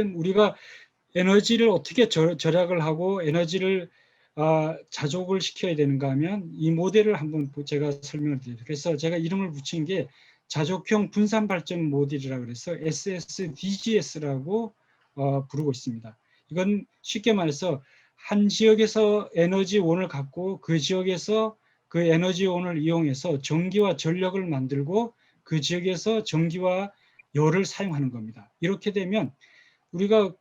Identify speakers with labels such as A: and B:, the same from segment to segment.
A: 되면 우리가 에너지를 어떻게 절약을 하고 에너지를 자족을 시켜야 되는가 하면 이 모델을 한번 제가 설명을 드릴게요. 그래서 제가 이름을 붙인 게 자족형 분산발전 모델이라고 그래서 SSDGS라고 부르고 있습니다. 이건 쉽게 말해서 한 지역에서 에너지원을 갖고 그 지역에서 그 에너지원을 이용해서 전기와 전력을 만들고 그 지역에서 전기와 열을 사용하는 겁니다. 이렇게 되면 우리가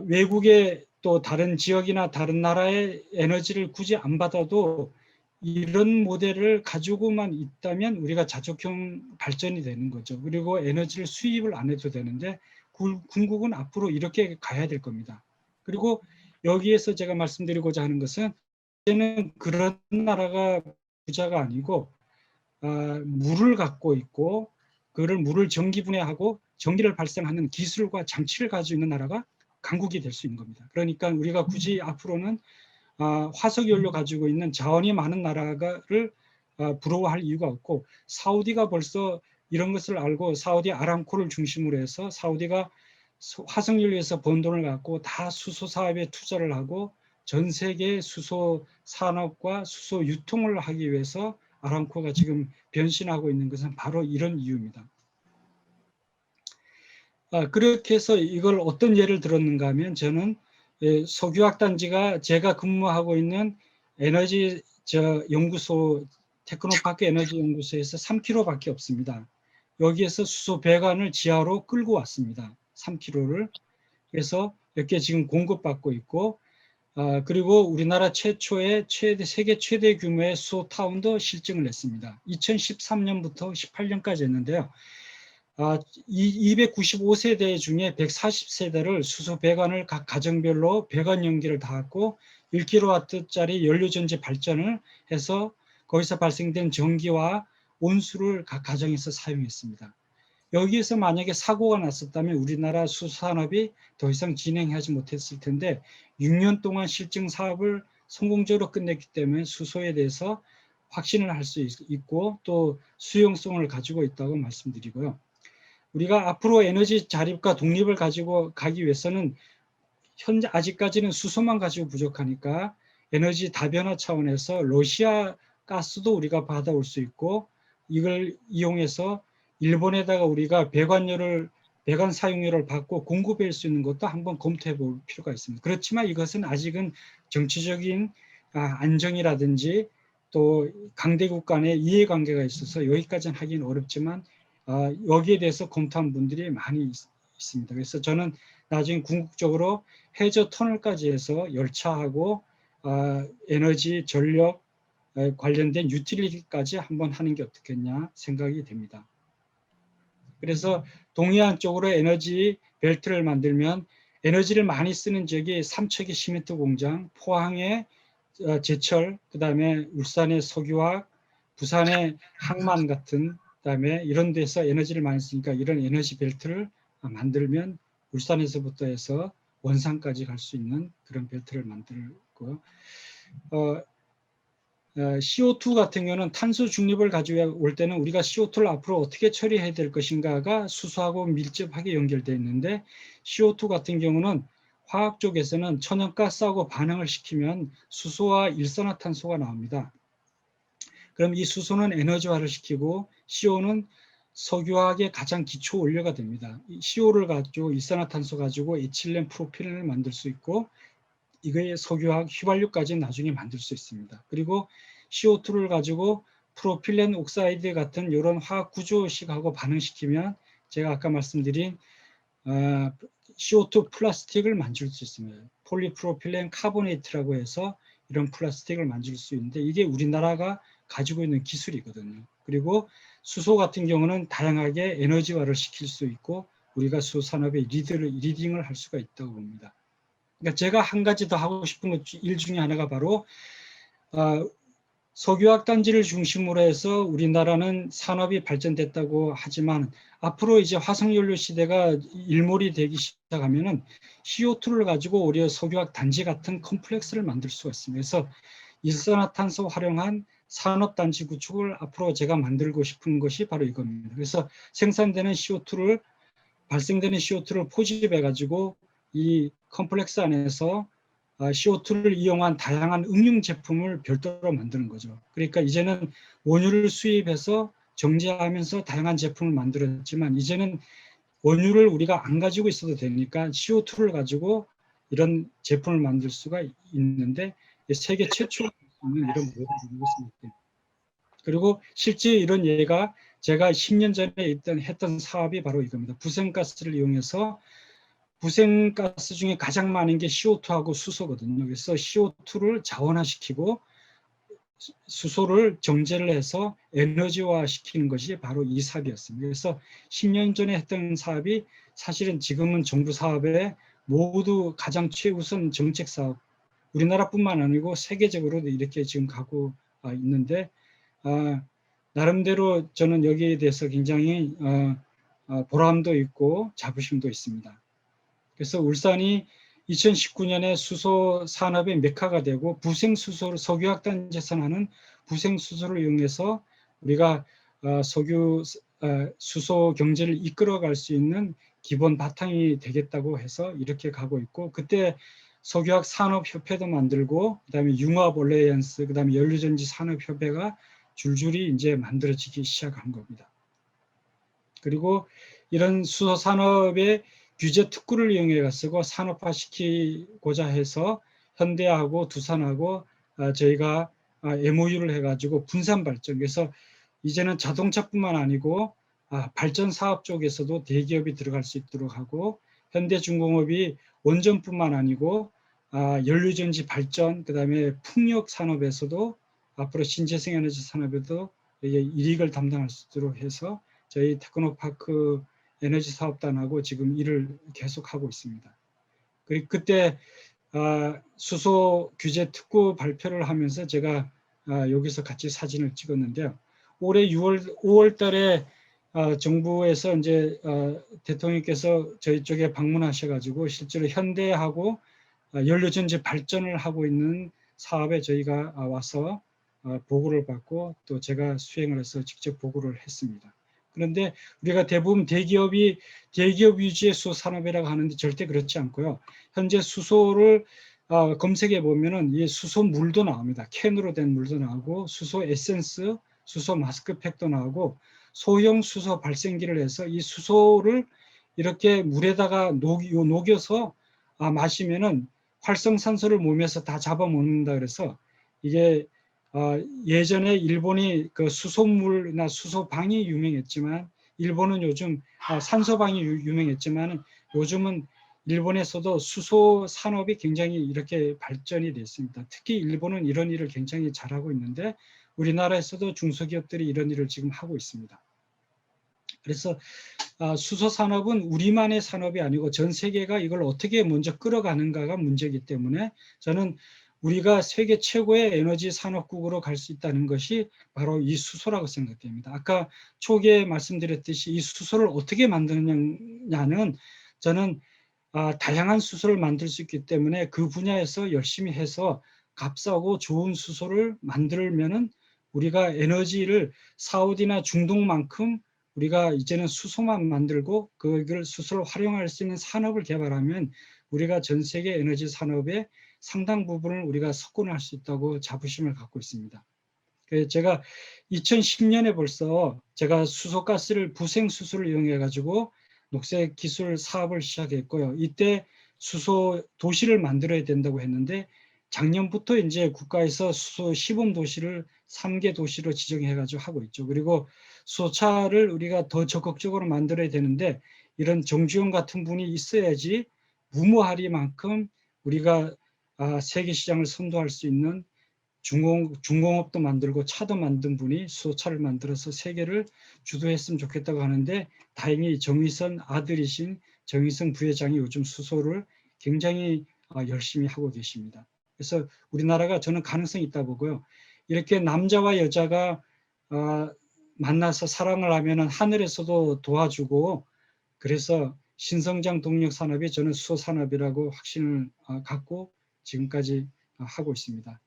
A: 외국의 또 다른 지역이나 다른 나라의 에너지를 굳이 안 받아도 이런 모델을 가지고만 있다면 우리가 자족형 발전이 되는 거죠. 그리고 에너지를 수입을 안 해도 되는데 궁극은 앞으로 이렇게 가야 될 겁니다. 그리고 여기에서 제가 말씀드리고자 하는 것은 이제는 그런 나라가 부자가 아니고 물을 갖고 있고 그를 물을 전기분해하고 전기를 발생하는 기술과 장치를 가지고 있는 나라가 강국이 될 수 있는 겁니다. 그러니까 우리가 굳이 앞으로는 화석연료 가지고 있는 자원이 많은 나라를 부러워할 이유가 없고 사우디가 벌써 이런 것을 알고 사우디 아람코를 중심으로 해서 사우디가 화석연료에서 번 돈을 갖고 다 수소 사업에 투자를 하고 전 세계 수소 산업과 수소 유통을 하기 위해서 아람코가 지금 변신하고 있는 것은 바로 이런 이유입니다. 그렇게 해서 이걸 어떤 예를 들었는가 하면 저는 석유화학 단지가 제가 근무하고 있는 에너지 연구소 테크노파크 에너지 연구소에서 3km밖에 없습니다. 여기에서 수소 배관을 지하로 끌고 왔습니다. 3km를. 그래서 이렇게 지금 공급받고 있고 그리고 우리나라 최초의 세계 최대 규모의 수소 타운도 실증을 냈습니다. 2013년부터 18년까지 했는데요. 295세대 중에 140세대를 수소 배관을 각 가정별로 배관 연기를 닿았고 1kW짜리 연료전지 발전을 해서 거기서 발생된 전기와 온수를 각 가정에서 사용했습니다. 여기에서 만약에 사고가 났었다면 우리나라 수산업이 더 이상 진행하지 못했을 텐데 6년 동안 실증 사업을 성공적으로 끝냈기 때문에 수소에 대해서 확신을 할 수 있고 또 수용성을 가지고 있다고 말씀드리고요. 우리가 앞으로 에너지 자립과 독립을 가지고 가기 위해서는 현재 아직까지는 수소만 가지고 부족하니까 에너지 다변화 차원에서 러시아 가스도 우리가 받아올 수 있고 이걸 이용해서 일본에다가 우리가 배관 사용료를 받고 공급할 수 있는 것도 한번 검토해 볼 필요가 있습니다. 그렇지만 이것은 아직은 정치적인 안정이라든지 또 강대국 간의 이해관계가 있어서 여기까지는 하기는 어렵지만 여기에 대해서 검토한 분들이 많이 있습니다. 그래서 저는 나중에 궁극적으로 해저 터널까지 해서 열차하고 에너지, 전력 관련된 유틸리티까지 한번 하는 게 어떻겠냐 생각이 됩니다. 그래서 동해안 쪽으로 에너지 벨트를 만들면 에너지를 많이 쓰는 지역이 삼척의 시멘트 공장, 포항의 제철, 그다음에 울산의 석유화학, 부산의 항만 같은 그다음에 이런 데서 에너지를 많이 쓰니까 이런 에너지 벨트를 만들면 울산에서부터 해서 원산까지 갈 수 있는 그런 벨트를 만들고요. CO2 같은 경우는 탄소 중립을 가지고 올 때는 우리가 CO2를 앞으로 어떻게 처리해야 될 것인가가 수소하고 밀접하게 연결되어 있는데 CO2 같은 경우는 화학 쪽에서는 천연가스하고 반응을 시키면 수소와 일산화탄소가 나옵니다. 그럼 이 수소는 에너지화를 시키고 CO는 석유화학의 가장 기초 원료가 됩니다. CO를 가지고 일산화탄소 가지고 에틸렌 프로필렌을 만들 수 있고 이거의 석유화학 휘발유까지 나중에 만들 수 있습니다. 그리고 CO2를 가지고 프로필렌 옥사이드 같은 이런 화학 구조식하고 반응시키면 제가 아까 말씀드린 CO2 플라스틱을 만들 수 있습니다. 폴리프로필렌 카보네이트라고 해서 이런 플라스틱을 만들 수 있는데 이게 우리나라가 가지고 있는 기술이거든요. 그리고 수소 같은 경우는 다양하게 에너지화를 시킬 수 있고 우리가 수소 산업의 리딩을 할 수가 있다고 봅니다. 그러니까 제가 한 가지 더 하고 싶은 일 중에 하나가 바로 석유화학 단지를 중심으로 해서 우리나라는 산업이 발전됐다고 하지만 앞으로 이제 화석연료 시대가 일몰이 되기 시작하면은 CO2를 가지고 오히려 석유화학 단지 같은 컴플렉스를 만들 수가 있습니다. 그래서 일산화탄소 활용한 산업단지 구축을 앞으로 제가 만들고 싶은 것이 바로 이겁니다. 그래서 생산되는 CO2를 발생되는 CO2를 포집해 가지고 이 컴플렉스 안에서 CO2를 이용한 다양한 응용 제품을 별도로 만드는 거죠. 그러니까 이제는 원유를 수입해서 정제하면서 다양한 제품을 만들었지만 이제는 원유를 우리가 안 가지고 있어도 되니까 CO2를 가지고 이런 제품을 만들 수가 있는데 세계 최초로 있는 이런 모델을 가지고 있습니다. 그리고 실제 이런 예가 제가 10년 전에 했던 사업이 바로 이겁니다. 부생가스를 이용해서 부생가스 중에 가장 많은 게 CO2하고 수소거든요. 그래서 CO2를 자원화시키고 수소를 정제를 해서 에너지화 시키는 것이 바로 이 사업이었습니다. 그래서 10년 전에 했던 사업이 사실은 지금은 정부 사업에 모두 가장 최우선 정책 사업, 우리나라뿐만 아니고 세계적으로도 이렇게 지금 가고 있는데 나름대로 저는 여기에 대해서 굉장히 보람도 있고 자부심도 있습니다. 그래서 울산이 2019년에 수소 산업의 메카가 되고 부생수소를 석유화학단지에서 나는 부생수소를 이용해서 우리가 수소 경제를 이끌어갈 수 있는 기본 바탕이 되겠다고 해서 이렇게 가고 있고 그때 석유화학 산업협회도 만들고 그다음에 융합 얼레이언스 그다음에 연료전지 산업협회가 줄줄이 이제 만들어지기 시작한 겁니다. 그리고 이런 수소 산업의 규제 특구를 이용해 쓰고 산업화시키고자 해서 현대하고 두산하고 저희가 MOU를 해가지고 분산 발전, 그래서 이제는 자동차뿐만 아니고 발전 사업 쪽에서도 대기업이 들어갈 수 있도록 하고 현대중공업이 원전뿐만 아니고 연료전지 발전, 그다음에 풍력 산업에서도 앞으로 신재생에너지 산업에도 이익을 담당할 수 있도록 해서 저희 테크노파크 에너지 사업단하고 지금 일을 계속하고 있습니다. 그리고 그때 수소 규제 특구 발표를 하면서 제가 여기서 같이 사진을 찍었는데요. 올해 5월 달에 정부에서 이제 대통령께서 저희 쪽에 방문하셔가지고 실제로 현대하고 연료전지 발전을 하고 있는 사업에 저희가 와서 보고를 받고 또 제가 수행을 해서 직접 보고를 했습니다. 그런데 우리가 대부분 대기업 위주의 수소 산업이라고 하는데 절대 그렇지 않고요. 현재 수소를 검색해 보면은 이 수소 물도 나옵니다. 캔으로 된 물도 나오고 수소 에센스, 수소 마스크팩도 나오고 소형 수소 발생기를 해서 이 수소를 이렇게 물에다가 녹여서 마시면은 활성산소를 몸에서 다 잡아먹는다 그래서 이게 예전에 일본이 그 수소물이나 수소방이 유명했지만 일본은 요즘 산소방이 유명했지만 요즘은 일본에서도 수소 산업이 굉장히 이렇게 발전이 됐습니다. 특히 일본은 이런 일을 굉장히 잘하고 있는데 우리나라에서도 중소기업들이 이런 일을 지금 하고 있습니다. 그래서 수소 산업은 우리만의 산업이 아니고 전 세계가 이걸 어떻게 먼저 끌어가는가가 문제이기 때문에 저는 우리가 세계 최고의 에너지 산업국으로 갈 수 있다는 것이 바로 이 수소라고 생각됩니다. 아까 초기에 말씀드렸듯이 이 수소를 어떻게 만드느냐는 저는 다양한 수소를 만들 수 있기 때문에 그 분야에서 열심히 해서 값싸고 좋은 수소를 만들면은 우리가 에너지를 사우디나 중동만큼 우리가 이제는 수소만 만들고 그걸 수소를 활용할 수 있는 산업을 개발하면 우리가 전 세계 에너지 산업의 상당 부분을 우리가 석권할 수 있다고 자부심을 갖고 있습니다. 그래서 제가 2010년에 벌써 제가 수소가스를 부생수소를 이용해 가지고 녹색 기술 사업을 시작했고요. 이때 수소 도시를 만들어야 된다고 했는데 작년부터 이제 국가에서 수소 시범 도시를 3개 도시로 지정해 가지고 하고 있죠. 그리고 수소차를 우리가 더 적극적으로 만들어야 되는데 이런 정주영 같은 분이 있어야지 무모하리만큼 우리가 세계 시장을 선도할 수 있는 중공업도 만들고 차도 만든 분이 수소차를 만들어서 세계를 주도했으면 좋겠다고 하는데 다행히 정의선 아들이신 정의선 부회장이 요즘 수소를 굉장히 열심히 하고 계십니다. 그래서 우리나라가 저는 가능성이 있다 보고요. 이렇게 남자와 여자가 만나서 사랑을 하면 하늘에서도 도와주고 그래서 신성장 동력 산업이 저는 수소 산업이라고 확신을 갖고 지금까지 하고 있습니다.